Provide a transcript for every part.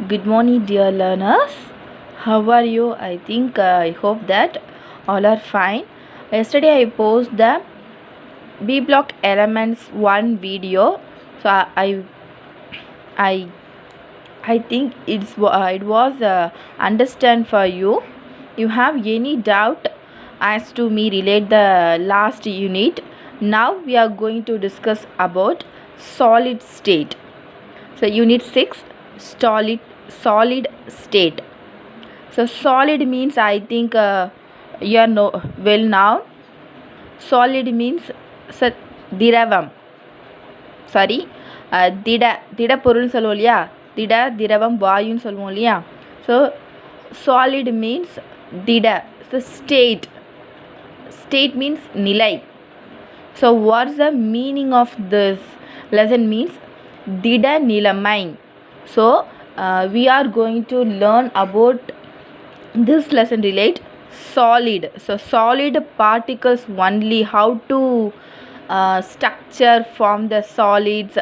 Good morning, dear learners. How are you? I hope that all are fine. Yesterday, I posted the B block elements one video. So I, I think it was understand for you. You have any doubt as to me relate the last unit? Now we are going to discuss about solid state. So unit 6, solid state. So solid means you are well now. Solid means திரவம் sorry திட பொருள்னு சொல்லுவோம் இல்லையா, திரவம் வாயுன்னு சொல்லுவோம் இல்லையா. So solid means திட. ஸோ ஸ்டேட் மீன்ஸ் நிலை. So what's the meaning of this lesson means திட நிலைமை. So we are going to learn about this lesson relate solid. So solid particles only, how to structure form the solids,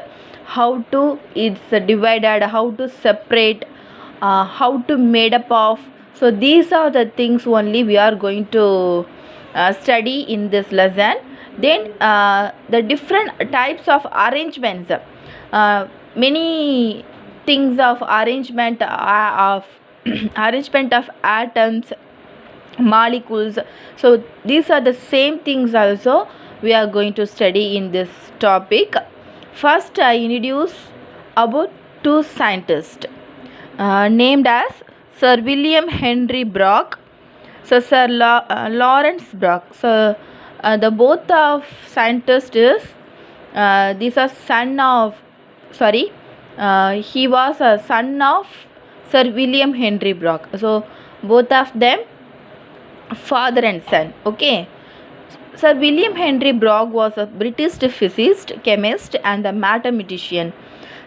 how to it's divided, how to separate, how to made up of. So these are the things only we are going to study in this lesson. Then the different types of arrangements, many things of arrangement of arrangement of atoms, molecules. So these are the same things also we are going to study in this topic. First, I introduce about two scientists named as Sir William Henry Brock, so Sir Lawrence Brock. So the both of scientists is these are son of he was a son of Sir William Henry Brock. So both of them father and son. Okay. Sir William Henry Brock was a British physicist, chemist and a mathematician.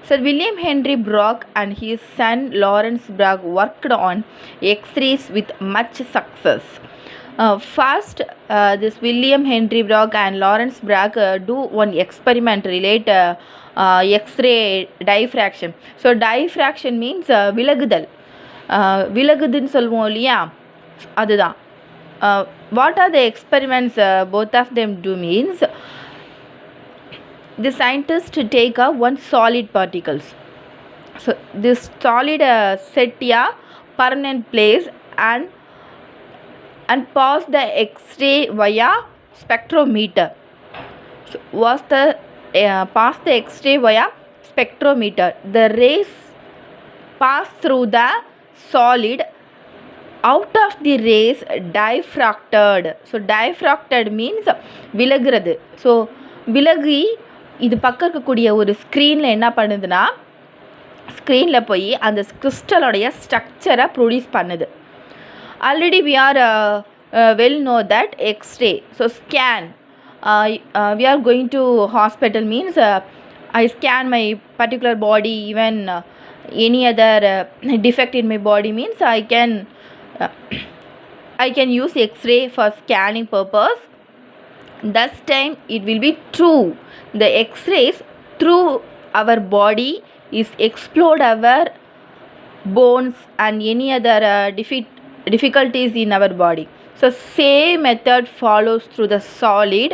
Sir William Henry Brock and his son Lawrence Brock worked on X-rays with much success. First, this William Henry Brock and Lawrence Brock do one experiment relate X-ray diffraction. So diffraction means விலகுதல். விலகுதுன்னு சொல்லுவோம் இல்லையா, அதுதான். What are the experiments both of them do means, the scientists take one solid particles. So this solid set a permanent place and pass the X-ray via spectrometer. So was the pass the X-ray via spectrometer. The rays pass through the solid. Out of the rays diffracted. So diffracted means விலகுறது. So விலகி இது பக்கம் இருக்கக்கூடிய ஒரு ஸ்க்ரீனில் என்ன பண்ணுதுன்னா, ஸ்க்ரீனில் போய் அந்த கிறிஸ்டலோடைய ஸ்ட்ரக்சரை ப்ரொடியூஸ் பண்ணுது. Already we are well know that X-ray. So scan. We are going to hospital means I scan my particular body, even any other defect in my body means I can use X-ray for scanning purpose. This time it will be true. The X-rays through our body is explode our bones and any other difficulties in our body. So same method follows through the solid.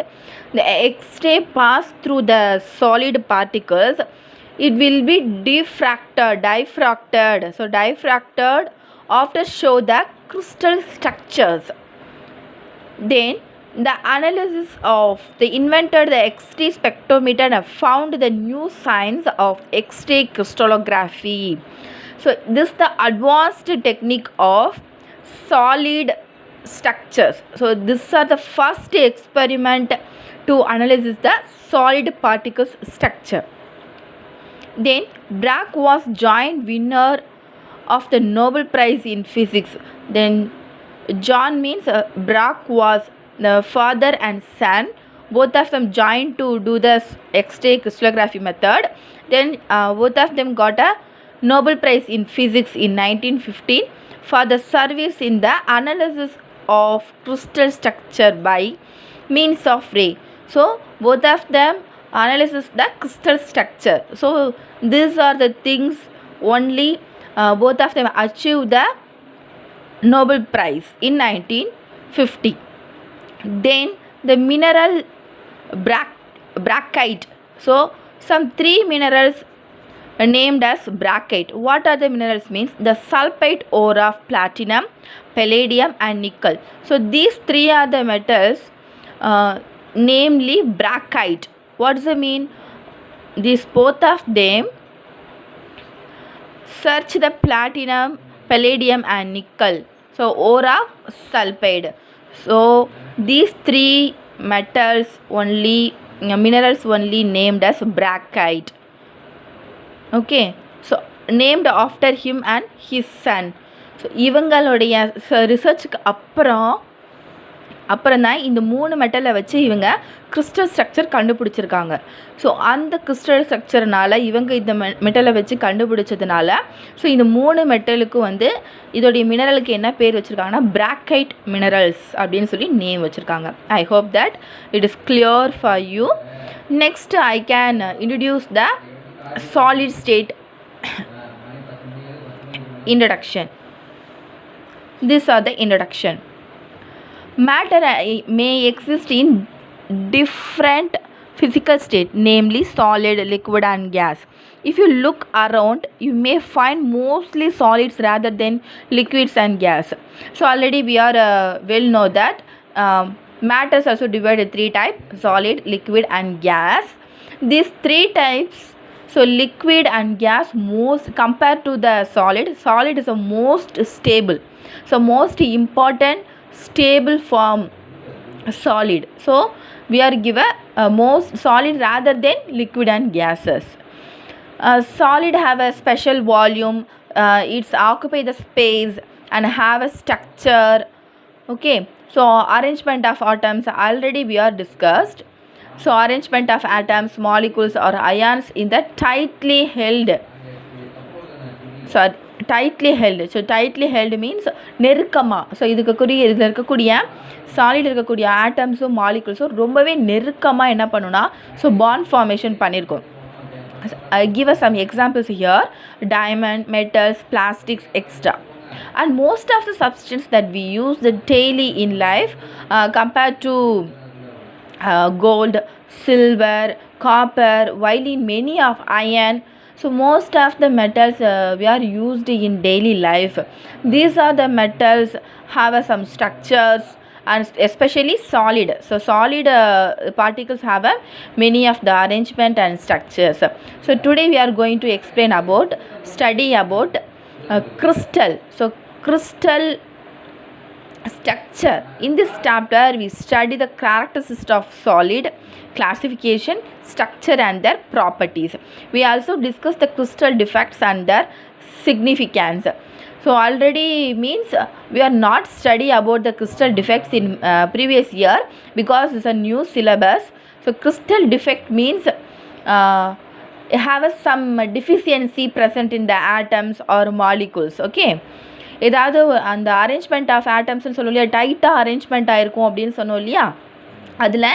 The X-ray pass through the solid particles. It will be diffracted. So diffracted after show the crystal structures. Then the analysis of the invented the X-ray spectrometer and found the new signs of X-ray crystallography. So this is the advanced technique of solid structures. So these are the first experiment to analyze the solid particles structure. Then Bragg was joint winner of the Nobel Prize in Physics. Then John means Bragg was the father and son. Both of them joined to do the X-ray crystallography method. Then both of them got a Nobel Prize in Physics in 1915 for the service in the analysis of crystal structure by means of ray. So both of them analysis the crystal structure. So these are the things only both of them achieved the Nobel Prize in 1950. Then the mineral brackite. So some three minerals named as brackite. What are the minerals means? The sulfide ore of platinum, palladium and nickel. So these three are the metals, namely brackite. What does it mean? These both of them search the platinum, palladium and nickel. So ore of sulfide. So these three metals only, minerals only named as brackite. Okay, so named after him and his son. So இவங்களுடைய ரிசர்ச்சுக்கு அப்புறம் தான் இந்த 3 மெட்டலை வச்சு இவங்க crystal structure கண்டுபிடிச்சிருக்காங்க. So அந்த crystal ஸ்ட்ரக்சர்னால் இவங்க இந்த மெட்டலை வச்சு கண்டுபிடிச்சதுனால ஸோ இந்த 3 மெட்டலுக்கு வந்து இதோடைய மினரலுக்கு என்ன பேர் வச்சுருக்காங்கன்னா பிராக்கைட் மினரல்ஸ் அப்படின்னு சொல்லி நேம் வச்சுருக்காங்க. I hope that it is clear for you. Next I can introduce the solid state introduction. These are the introduction. Matter may exist in different physical state, namely solid, liquid and gas. If you look around, you may find mostly solids rather than liquids and gas. So already we are well know that matter is also divided 3 types: solid, liquid and gas. These 3 types, so liquid and gas, most compared to the solid is the most stable, so most important stable form solid. So we are given most solid rather than liquid and gases. Solid have a special volume, it's occupy the space and have a structure. Okay, so arrangement of atoms already we are discussed. So arrangement of atoms, molecules or ions in the tightly held. So tightly held means நெருக்கமா. So இதில் இருக்கக்கூடிய solid இருக்கக்கூடிய ஆட்டம்ஸும் மாலிகுல்ஸும் ரொம்பவே நெருக்கமாக என்ன பண்ணுன்னா so bond formation பண்ணியிருக்கோம். Give us some examples here: diamond, metals, plastics, etc. And most of the substance that we use daily in life compared to gold, silver, copper, while in many of iron, so most of the metals we are used in daily life. These are the metals have some structures and especially solid. So solid particles have many of the arrangement and structures. So today we are going to explain about study about crystal. So crystal structure. In this chapter we study the characteristics of solid, classification, structure and their properties. We also discuss the crystal defects and their significance. So already means we are not study about the crystal defects in previous year because it's a new syllabus. So crystal defect means have some deficiency present in the atoms or molecules. Okay, ஏதாவது அந்த arrangement of ஆட்டம்ஸ்னு சொன்னோம் இல்லையா, டைட்டாக arrangement ஆகிருக்கும் அப்படின்னு சொன்னோம் இல்லையா, அதில்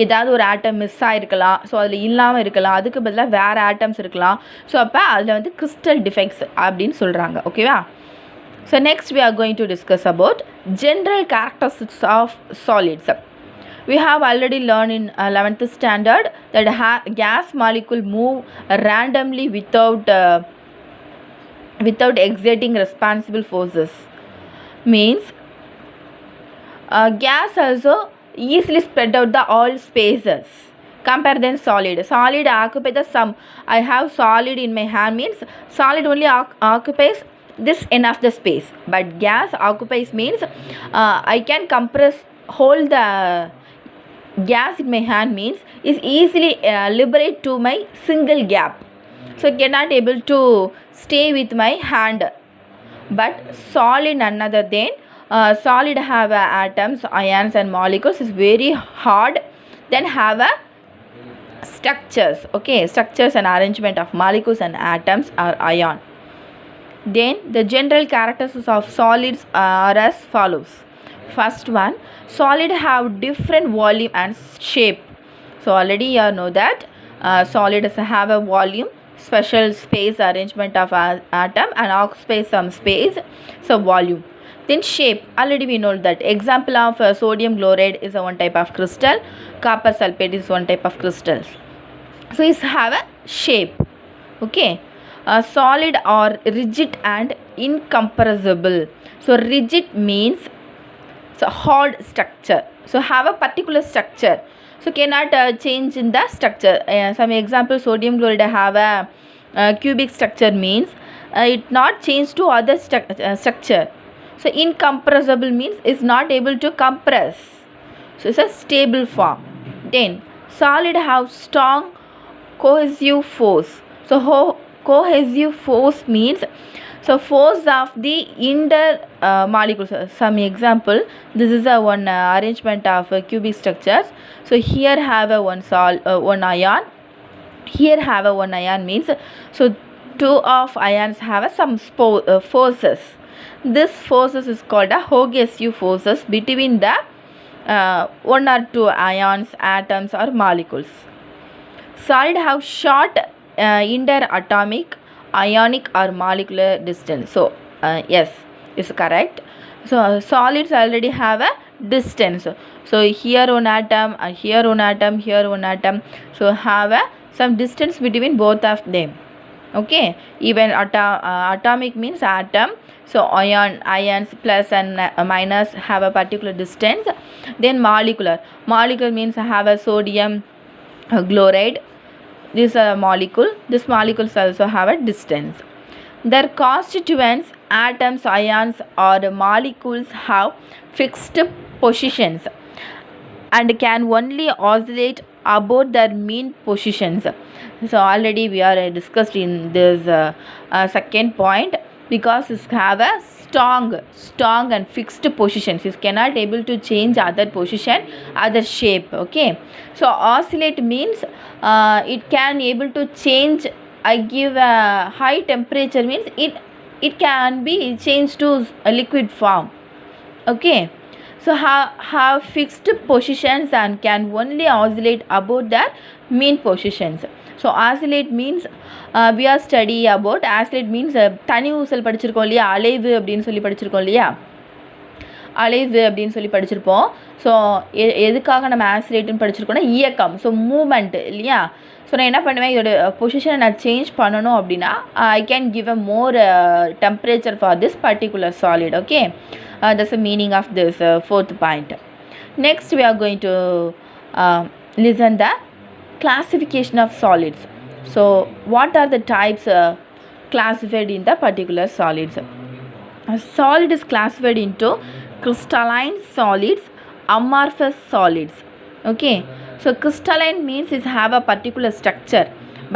ஏதாவது ஒரு ஆட்டம் மிஸ் ஆகிருக்கலாம், ஸோ அதில் இல்லாமல் இருக்கலாம், அதுக்கு பதிலாக வேறு ஆட்டம்ஸ் இருக்கலாம். ஸோ அப்போ அதில் வந்து கிறிஸ்டல் டிஃபெக்ட்ஸ் அப்படின்னு சொல்கிறாங்க. ஓகேவா? So next we are going to discuss about general characteristics of solids. We have already learned in 11th standard that gas molecule move randomly without exerting responsible forces. Means gas also easily spread out the all spaces compare than solid. Solid occupy the some. I have solid in my hand means solid only occupies this enough the space, but gas occupies means I can compress hold the gas in my hand means is easily liberate to my single gap, so cannot able to stay with my hand. But solid none other than solid have atoms, ions and molecules is very hard, then have structures. Okay, structures and arrangement of molecules and atoms or ion. Then the general characteristics of solids are as follows. First one, solid have different volume and shape. So already you know that solids have a volume, special space arrangement of atom, and occupies some space, so volume. Then shape, already we know that. Example of sodium chloride is a one type of crystal, copper sulfate is one type of crystals. So it have a shape. Okay, solid or rigid and incompressible. So rigid means so hard structure, so have a particular structure, so cannot change in the structure. Some example, sodium chloride have a cubic structure, means it not change to other structure. So incompressible means is not able to compress, so it's a stable form. Then solid have strong cohesive force. So cohesive force means so force of the inter molecules. Some example, this is a one arrangement of cubic structures. So here have a one ion, here have a one ion, means so two of ions have a some forces. This forces is called a cohesive forces between the one or two ions, atoms or molecules. Solid have short interatomic, ionic or molecular distance. So yes, is correct. So solids already have a distance. So here one atom, here one atom, here one atom. So have a some distance between both of them. Okay, even atomic means atom. So ions plus and minus have a particular distance. Then molecular means have a sodium chloride, this is a molecule, this molecules also have a distance. Their constituents, atoms, ions or molecules have fixed positions and can only oscillate about their mean positions. So already we are discussed in this second point, because it have a strong and fixed positions. It cannot able to change other position, other shape. Okay, so oscillate means it can able to change. I give a high temperature means it can be changed to a liquid form. Okay, so have fixed positions and can only oscillate about their mean positions. So oscillate means we are study about oscillate means தனி ஊசல் படிச்சிருக்கோம் இல்லையா, அலைவு அப்படின்னு சொல்லி படிச்சிருக்கோம் இல்லையா, அலைவு அப்படின்னு சொல்லி படிச்சிருப்போம். ஸோ எதுக்காக நம்ம ஆசிலேட்டுன்னு படிச்சிருக்கோம்னா இயக்கம், ஸோ மூமெண்ட் இல்லையா. ஸோ நான் என்ன பண்ணுவேன், இதோட பொசிஷனை நான் சேஞ்ச் பண்ணணும் அப்படின்னா I can give a more temperature for this particular solid. Okay, that's the meaning of this fourth point. Next we are going to listen the classification of solids. So what are the types classified in the particular solids? A solid is classified into crystalline solids, amorphous solids. Okay, so crystalline means it have a particular structure,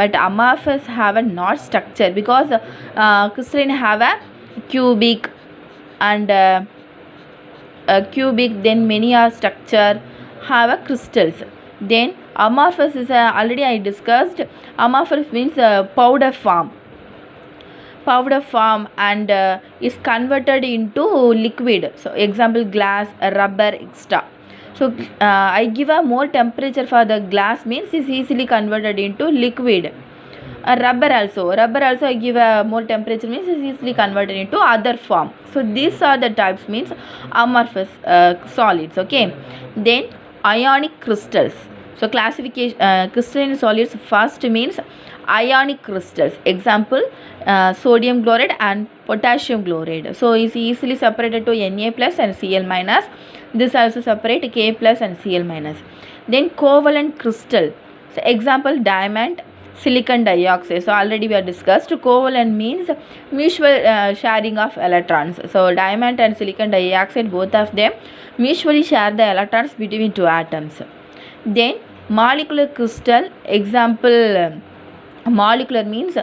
but amorphous have a not structure, because crystalline have a cubic and cubic, then many are structure, have a crystals. Then amorphous is already I discussed. Amorphous means powder form and is converted into liquid. So example, glass, rubber, etc. So I give a more temperature for the glass, means is easily converted into liquid. Rubber also I give a more temperature, means is easily converted into other form. So these are the types, means amorphous solids. Okay, then ionic crystals. So classification crystalline solids first means ionic crystals. Example, sodium chloride and potassium chloride. So is easily separated to Na plus and Cl minus. This also separate K plus and Cl minus. Then covalent crystal. So example, diamond, silicon dioxide. So already we have discussed. Covalent means mutual sharing of electrons. So diamond and silicon dioxide, both of them mutually share the electrons between two atoms. Then molecular crystal. Example, molecular means two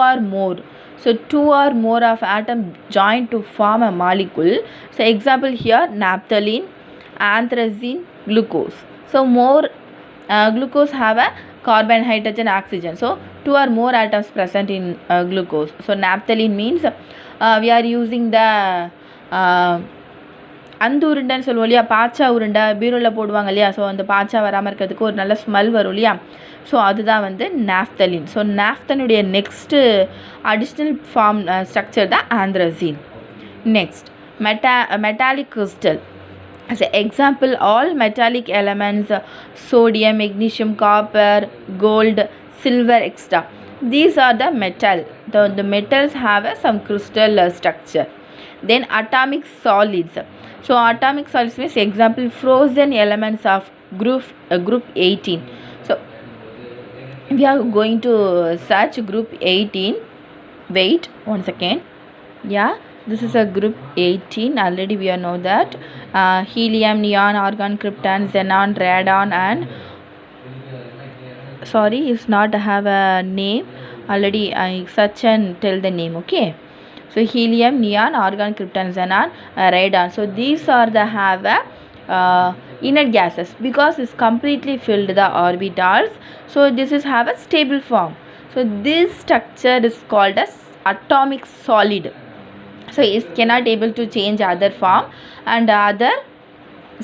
or more. So two or more of atom join to form a molecule. So example here, naphthalene, anthracene, glucose. So more glucose have a carbon, hydrogen, oxygen. So two or more atoms present in glucose. So naphthalene means we are using the அந்த உருண்டைன்னு சொல்லுவோம் இல்லையா, பாச்சா உருண்டை பீரோவில் போடுவாங்க இல்லையா, so அந்த பாச்சா வராமல் இருக்கிறதுக்கு ஒரு நல்ல ஸ்மெல் வரும் இல்லையா, ஸோ அதுதான் வந்து நாப்தலின். ஸோ நாப்தனுடைய நெக்ஸ்ட்டு அடிஷ்னல் ஃபார்ம் ஸ்ட்ரக்சர் தான் anthracene. Next metallic crystal. As an example, all metallic elements, sodium, magnesium, copper, gold, silver, etc. These are the metal. The metals have some crystal structure. Then atomic solids. So atomic solids means example frozen elements of group 18. So we are going to search group 18. Wait one second. Yeah, this is a group 18. Already we know that helium, neon, argon, krypton, xenon, radon, and sorry, it's not have a name. Already I search and tell the name. Okay, so helium, neon, argon, krypton, xenon, radon. So these are the have a inert gases because it's completely filled the orbitals. So this is have a stable form. So this structure is called as atomic solid. So it cannot able to change other form and other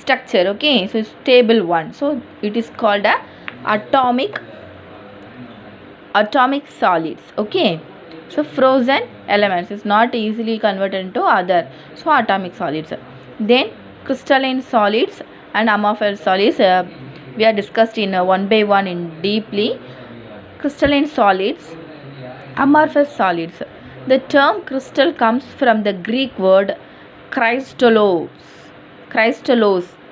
structure. Okay, so it's stable one. So it is called a atomic solids. Okay, so frozen elements is not easily converted into other, so atomic solids. Then crystalline solids and amorphous solids we are discussed in one by one in deeply. Crystalline solids, amorphous solids. The term crystal comes from the Greek word krystallos.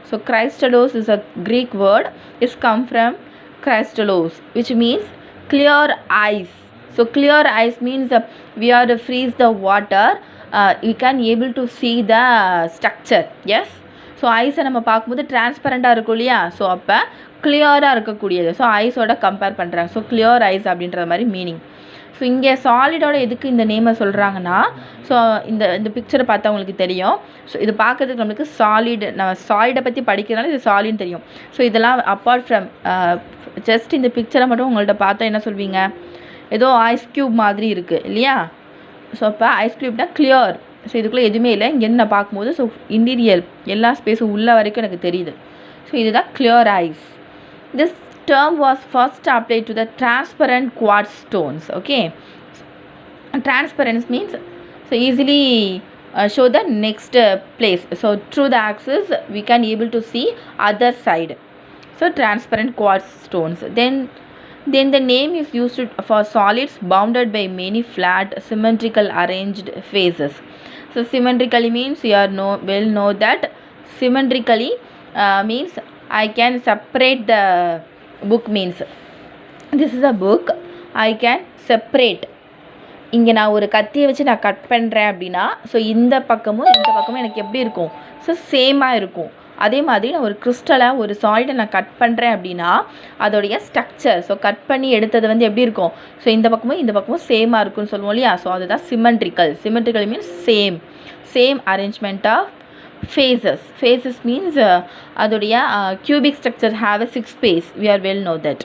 So krystallos is a Greek word. It's come from krystallos, which means clear ice. So clear ice means we are to freeze the water. We can able to see the structure. Yes. So ஐஸை நம்ம பார்க்கும்போது டிரான்ஸ்பரண்ட்டாக இருக்கும் இல்லையா, so அப்போ கிளியராக இருக்கக்கூடியது. So ஐஸோட கம்பேர் பண்ணுறாங்க. ஸோ கிளியர் ஐஸ் அப்படின்ற மாதிரி மீனிங். ஸோ இங்கே சாலிடோட எதுக்கு இந்த நேமை சொல்கிறாங்கன்னா, ஸோ இந்த பிக்சரை பார்த்தா உங்களுக்கு தெரியும். ஸோ இது பார்க்குறதுக்கு நம்மளுக்கு சாலிடு, நம்ம சாலிடை பற்றி படிக்கிறதுனால இது சாலின்னு தெரியும். ஸோ இதெல்லாம் அப்பார்ட் ஃப்ரம் ஜஸ்ட் இந்த பிக்சரை மட்டும் உங்கள்கிட்ட பார்த்தா என்ன சொல்வீங்க, ஏதோ ஐஸ் க்யூப் மாதிரி இருக்குது இல்லையா. ஸோ அப்போ ஐஸ் க்யூப்னா கிளியர். ஸோ இதுக்குள்ளே எதுவுமே இல்லை. இங்கேருந்து நான் பார்க்கும்போது ஸோ இன்டீரியர் எல்லா ஸ்பேஸும் உள்ள வரைக்கும் எனக்கு தெரியுது. ஸோ இதுதான் clear eyes. This term was first applied to the transparent quartz stones. Okay, transparent means so easily show the next place. So through the axis we can able to see other side. So transparent quartz stones. Then the name is used for solids bounded by many flat symmetrical arranged faces. So symmetrically means you are well know that symmetrically means I can separate the book. Means this is a book, I can separate. இங்கே நான் ஒரு கத்தியை வச்சு நான் cut பண்ணுறேன் அப்படின்னா, so இந்த பக்கமும் எனக்கு எப்படி இருக்கும், ஸோ சேமாக இருக்கும். அதே மாதிரி நான் ஒரு கிறிஸ்டலை ஒரு சாலிடை நான் கட் பண்ணுறேன் அப்படின்னா அதோடைய ஸ்ட்ரக்சர், ஸோ கட் பண்ணி எடுத்தது வந்து எப்படி இருக்கும், ஸோ இந்த பக்கமும் சேமாக இருக்கும்னு சொல்லுவோம் இல்லையா. ஸோ அதுதான் symmetrical means same arrangement of phases means அதோடைய cubic structure have a 6 space. We are well know that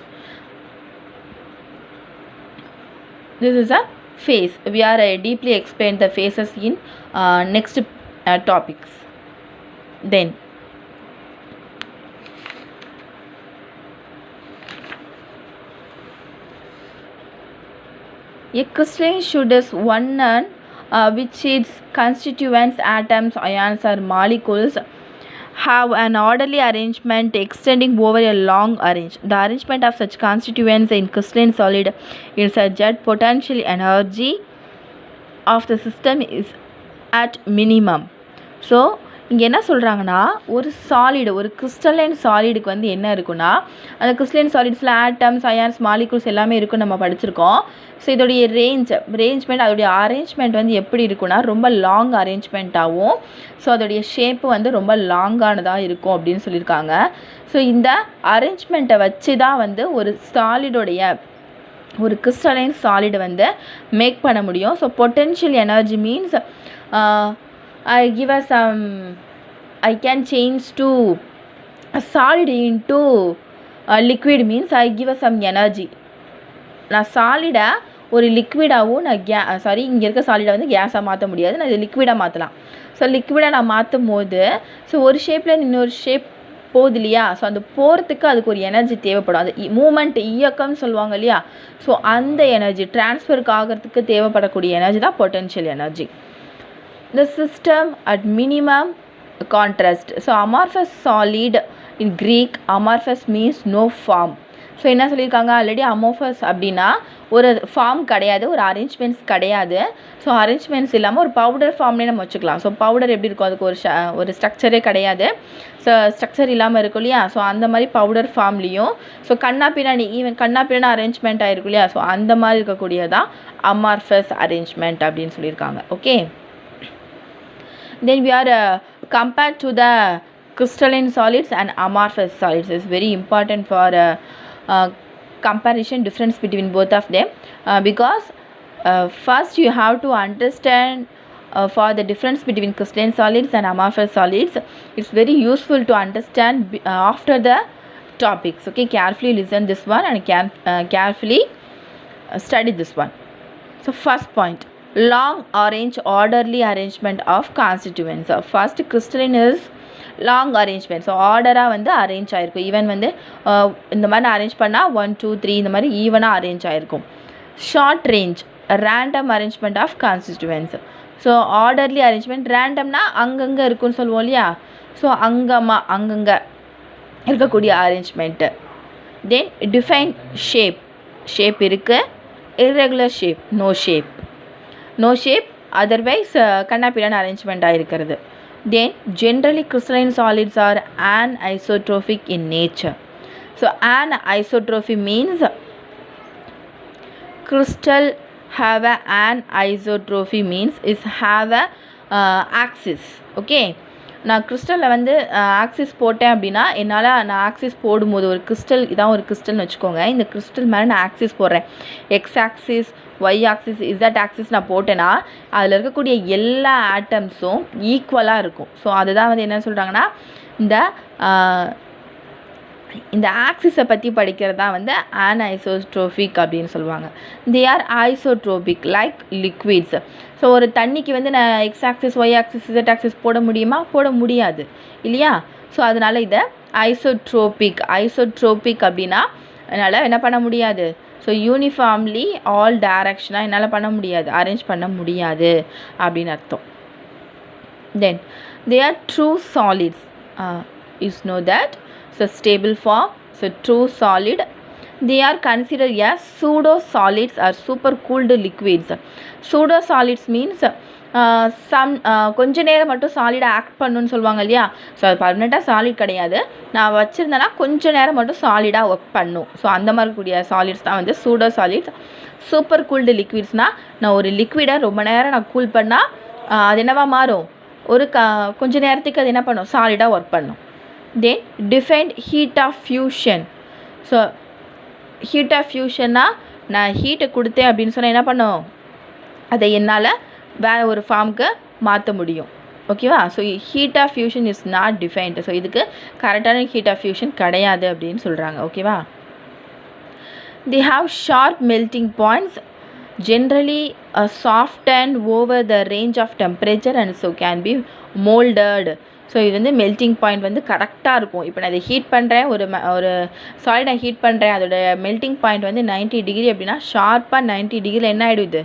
this is a phase. We are deeply explain the phases in next topics. Then a crystalline should is one which its constituents, atoms, ions or molecules have an orderly arrangement extending over a long range. The arrangement of such constituents in crystalline solid is such that potential energy of the system is at minimum. So இங்கே என்ன சொல்கிறாங்கன்னா, ஒரு crystalline சாலிடுக்கு வந்து என்ன இருக்குன்னா, அந்த crystalline சாலிட்ஸில் atoms, ions, molecules எல்லாமே இருக்குன்னு நம்ம படிச்சிருக்கோம். ஸோ இதோடைய அரேஞ்ச்மெண்ட் அதோடைய அரேஞ்ச்மெண்ட் வந்து எப்படி இருக்குன்னா ரொம்ப லாங் அரேஞ்ச்மெண்ட்டாகவும், ஸோ அதோடைய ஷேப்பு வந்து ரொம்ப லாங்கானதாக இருக்கும் அப்படின்னு சொல்லியிருக்காங்க. ஸோ இந்த அரேஞ்ச்மெண்ட்டை வச்சு தான் வந்து ஒரு கிறிஸ்டலைன் சாலிடு வந்து மேக் பண்ண முடியும். So potential energy means I can change to a solid into a liquid means I give some energy. நான் சாலிடை ஒரு லிக்விடாகவும் நான் இங்கே இருக்க சாலிடை வந்து கேஸாக மாற்ற முடியாது, நான் இது லிக்விடாக மாற்றலாம். ஸோ லிக்விடாக நான் மாற்றும் போது ஸோ ஒரு ஷேப்லேருந்து இன்னொரு ஷேப் போகுது இல்லையா, ஸோ அந்த போகிறதுக்கு அதுக்கு ஒரு எனர்ஜி தேவைப்படும். அது மூமெண்ட், இயக்கம்னு சொல்லுவாங்க இல்லையா, ஸோ அந்த எனர்ஜி ட்ரான்ஸ்ஃபருக்கு ஆகிறதுக்கு தேவைப்படக்கூடிய எனர்ஜி தான் potential energy. The system at minimum contrast. So amorphous solid in Greek, amorphous means no form. So என்ன சொல்லியிருக்காங்க ஆல்ரெடி, அமோஃபஸ் அப்படின்னா ஒரு ஃபார்ம் கிடையாது, ஒரு அரேஞ்ச்மெண்ட்ஸ் கிடையாது. ஸோ அரேஞ்ச்மெண்ட்ஸ் இல்லாமல் ஒரு பவுடர் ஃபார்ம்லேயே நம்ம வச்சுக்கலாம். ஸோ பவுடர் எப்படி இருக்கும், அதுக்கு ஒரு ஸ்ட்ரக்சரே கிடையாது, ஸோ ஸ்ட்ரக்சர் இல்லாமல் இருக்கும் இல்லையா, ஸோ அந்த மாதிரி பவுடர் ஃபார்ம்லேயும் ஸோ கண்ணா பின்னாடி அரேஞ்ச்மெண்ட் ஆகிருக்கும் இல்லையா, ஸோ அந்த மாதிரி இருக்கக்கூடியதான் அமார்ஃபஸ் அரேஞ்ச்மெண்ட் அப்படின்னு சொல்லியிருக்காங்க. Okay, then we are compared to the crystalline solids and amorphous solids. Is very important for comparison, difference between both of them, because first you have to understand for the difference between crystalline solids and amorphous solids. It's very useful to understand after the topics. Okay, carefully listen this one and carefully study this one. So first point, long orderly arrangement of constituents. So first, crystalline is long arrangement. So ஆர்டராக வந்து arrange ஆகிருக்கும். Even வந்து இந்த மாதிரி arrange பண்ணால் 1 2 3 இந்த மாதிரி ஈவனாக அரேஞ்ச் ஆகிருக்கும். Short range, random arrangement of constituents. So orderly arrangement, ரேண்டம்னா அங்கங்கே இருக்குன்னு சொல்லுவோம் இல்லையா, ஸோ அங்கங்கே இருக்கக்கூடிய அரேஞ்ச்மெண்ட்டு. தென் டிஃபைன் ஷேப் இருக்குது, irregular shape, no shape otherwise கண்ணாப்பிடான அரேஞ்ச்மெண்ட் ஆகிருக்கிறது. Then generally crystalline solids are anisotrophic in nature. So anisotropy means crystal have a anisotropy means is have a axis. Okay, நான் கிறிஸ்டலில் வந்து axis போட்டேன் அப்படின்னா என்னால் நான் axis போடும்போது ஒரு கிறிஸ்டல், இதான் ஒரு கிறிஸ்டல்னு வச்சுக்கோங்க, இந்த கிறிஸ்டல் மேலே நான் ஆக்சிஸ் போடுறேன், X axis, Y axis, Z axis நான் போட்டேன்னா அதில் இருக்கக்கூடிய எல்லா ஆட்டம்ஸும் ஈக்குவலாக இருக்கும். ஸோ அதுதான் வந்து என்ன சொல்கிறாங்கன்னா இந்த ஆக்சிஸை பற்றி படிக்கிறது தான் வந்து anisotrophic அப்படின்னு சொல்லுவாங்க. They are isotropic like liquids. So ஒரு தண்ணிக்கு வந்து நான் X axis, Y axis, Z axis போட முடியுமா, போட முடியாது இல்லையா. ஸோ அதனால் இதை ஐசோட்ரோபிக் அப்படின்னா என்னால் என்ன பண்ண முடியாது, ஸோ யூனிஃபார்ம்லி ஆல் டைரக்ஷனாக என்னால் பண்ண முடியாது, அரேஞ்ச் பண்ண முடியாது அப்படின்னு அர்த்தம். Then they are true solids, use no that. So stable form, so true solid. They are considered as pseudo solids or super cooled liquids. Pseudo solids means கொஞ்ச நேரம் மட்டும் சாலிடாக ஆக்ட் பண்ணுன்னு சொல்லுவாங்க இல்லையா, ஸோ அது பர்மனெண்ட்டாக சாலிட் கிடையாது, நான் வச்சுருந்தேன்னா கொஞ்சம் நேரம் மட்டும் சாலிடாக ஒர்க் பண்ணும். ஸோ அந்த மாதிரி கூடிய சாலிட்ஸ் தான் வந்து சூடோ சாலிட்ஸ். சூப்பர் கூல்டு லிக்விட்ஸ்னால் நான் ஒரு லிக்விடை ரொம்ப நேரம் நான் கூல் பண்ணால் அது என்னவா மாறும், ஒரு கொஞ்ச நேரத்துக்கு அது என்ன பண்ணும், சாலிடாக ஒர்க் பண்ணும். Then defined heat of fusion. So heat of fusionனா நான் ஹீட்டை கொடுத்தேன் அப்படின்னு சொன்னால் என்ன பண்ணும், அதை என்னால் வேறு ஒரு ஃபார்முக்கு மாற்ற முடியும். ஓகேவா, so heat of fusion is not defined. So இதுக்கு கரெக்டான ஹீட் ஆஃப் ஃபியூஷன் கிடையாது அப்படின்னு சொல்கிறாங்க. ஓகேவா, they have sharp melting points, generally softened over the range of temperature and so can be molded. So இது வந்து மெல்ட்டிங் பாயிண்ட் வந்து கரெக்டாக இருக்கும். இப்போ நான் இதை ஹீட் பண்ணுறேன், ஒரு சாலிட் நான் ஹீட் பண்ணுறேன், அதோட மெல்ட்டிங் பாயிண்ட் வந்து 90 டிகிரி அப்படின்னா ஷார்ப்பாக 90 டிகிரியில் என்ன ஆகிடும், இது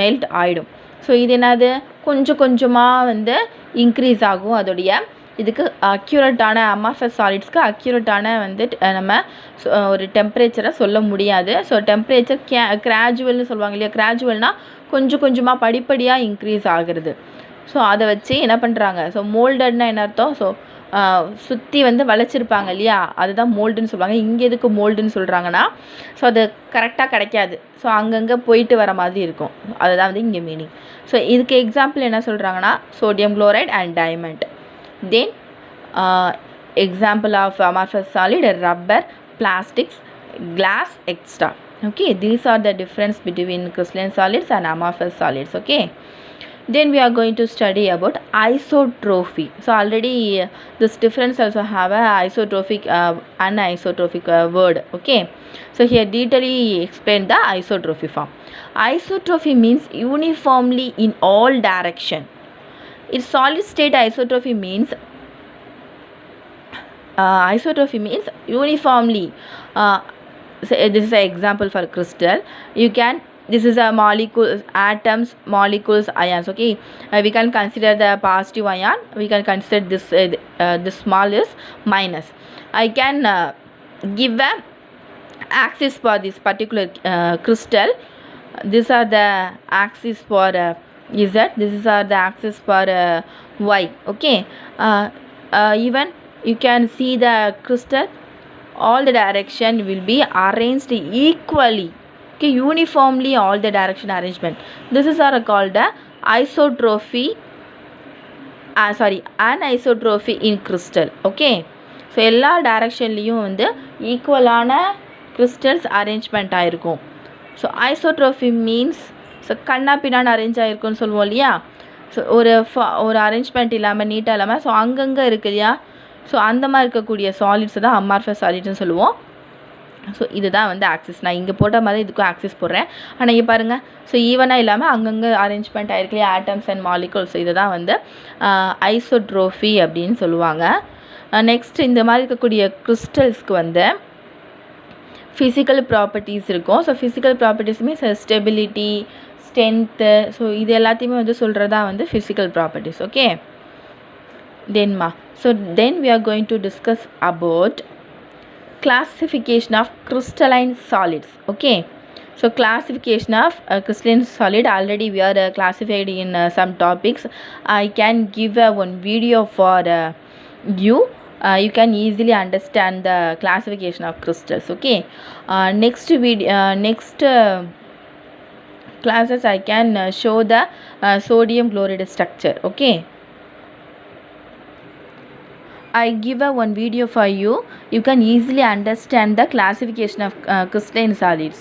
மெல்ட் ஆகிடும். ஸோ இது என்னது, கொஞ்சம் கொஞ்சமாக வந்து இன்க்ரீஸ் ஆகும் அதோடைய. இதுக்கு அக்யூரேட்டான அமார்ஃபஸ் சாலிட்ஸ்க்கு அக்யூரேட்டான வந்து நம்ம ஒரு டெம்பரேச்சரை சொல்ல முடியாது. ஸோ டெம்பரேச்சர் கிராஜுவல்னு சொல்லுவாங்க இல்லையா, கிராஜுவல்னால் கொஞ்சம் கொஞ்சமாக படிப்படியாக இன்க்ரீஸ் ஆகிறது. ஸோ அதை வச்சு என்ன பண்ணுறாங்க, ஸோ மோல்டட்னா என்ன அர்த்தம், ஸோ சுற்றி வந்து வளைச்சிருப்பாங்க இல்லையா, அதுதான் மோல்டுன்னு சொல்லுவாங்க. இங்கே எதுக்கு மோல்டுன்னு சொல்கிறாங்கன்னா, ஸோ அது கரெக்டாக கிடைக்காது, ஸோ அங்கங்கே போயிட்டு வர மாதிரி இருக்கும், அதுதான் வந்து இங்கே மீனிங். ஸோ இதுக்கு எக்ஸாம்பிள் என்ன சொல்கிறாங்கன்னா sodium chloride and diamond. Then example of amorphous solid rubber, plastics, glass, etc. Okay, these are the difference between crystalline solids and amorphous solids. Okay, Then we are going to study about isotropy. So already this difference also have a isotropic anisotropic word. Okay, so here detailedly explain the isotropy form. Isotropy means uniformly in all direction. Its solid state isotropy means uniformly. So this is an example for crystal. You can, this is a molecules, atoms, molecules, ions. Okay, we can consider the positive ion. We can consider this this small is minus. I can give a axis for this particular crystal. These are the axis for Z. These are the axis for Y. Okay, even you can see the crystal, all the direction will be arranged equally. Okay, uniformly all the direction arrangement. This is are called the isotropy. Anisotropy in crystal. Okay, so எல்லா directionலையும் வந்து ஈக்குவலான crystals arrangement ஆயிருக்கும். So ஐசோட்ரோஃபி means so கண்ணா பின்னான்னு arrange ஆகிருக்குன்னு சொல்லுவோம் இல்லையா. So ஒரு arrangement இல்லாமல் நீட்டாக இல்லாமல் ஸோ அங்கங்கே இருக்கு இல்லையா. ஸோ அந்த மாதிரி இருக்கக்கூடிய சாலிட்ஸை தான் அமார்ஃபஸ் சாலிட்ஸ்னு சொல்லுவோம். ஸோ இதுதான் வந்து ஆக்சிஸ். நான் இங்கே போட்ட மாதிரி இதுக்கும் ஆக்சிஸ் போடுறேன். ஆனால் இங்கே பாருங்கள், ஸோ ஈவனாக இல்லாமல் அங்கங்கே அரேஞ்ச்மெண்ட் ஆகிருக்கு இல்லையா, ஆட்டம்ஸ் அண்ட் மாலிகூல்ஸ். இதை தான் வந்து ஐசோட்ரோஃபி அப்படின்னு சொல்லுவாங்க. நெக்ஸ்ட் இந்த மாதிரி இருக்கக்கூடிய கிறிஸ்டல்ஸ்க்கு வந்து ஃபிசிக்கல் ப்ராப்பர்ட்டிஸ் இருக்கும். So physical properties means stability, strength, so இது எல்லாத்தையுமே வந்து சொல்கிறதா வந்து physical properties. Okay, then we are going to discuss about classification of crystalline solids. Okay, so classification of crystalline solid, already we are classified in some topics. I can give one video for you. You can easily understand the classification of crystals. Okay, next video, next classes I can show the sodium chloride structure. Okay, I give one video for you. You can easily understand the classification of crystalline solids.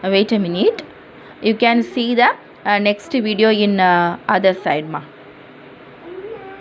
Wait a minute, you can see the next video in other side ma.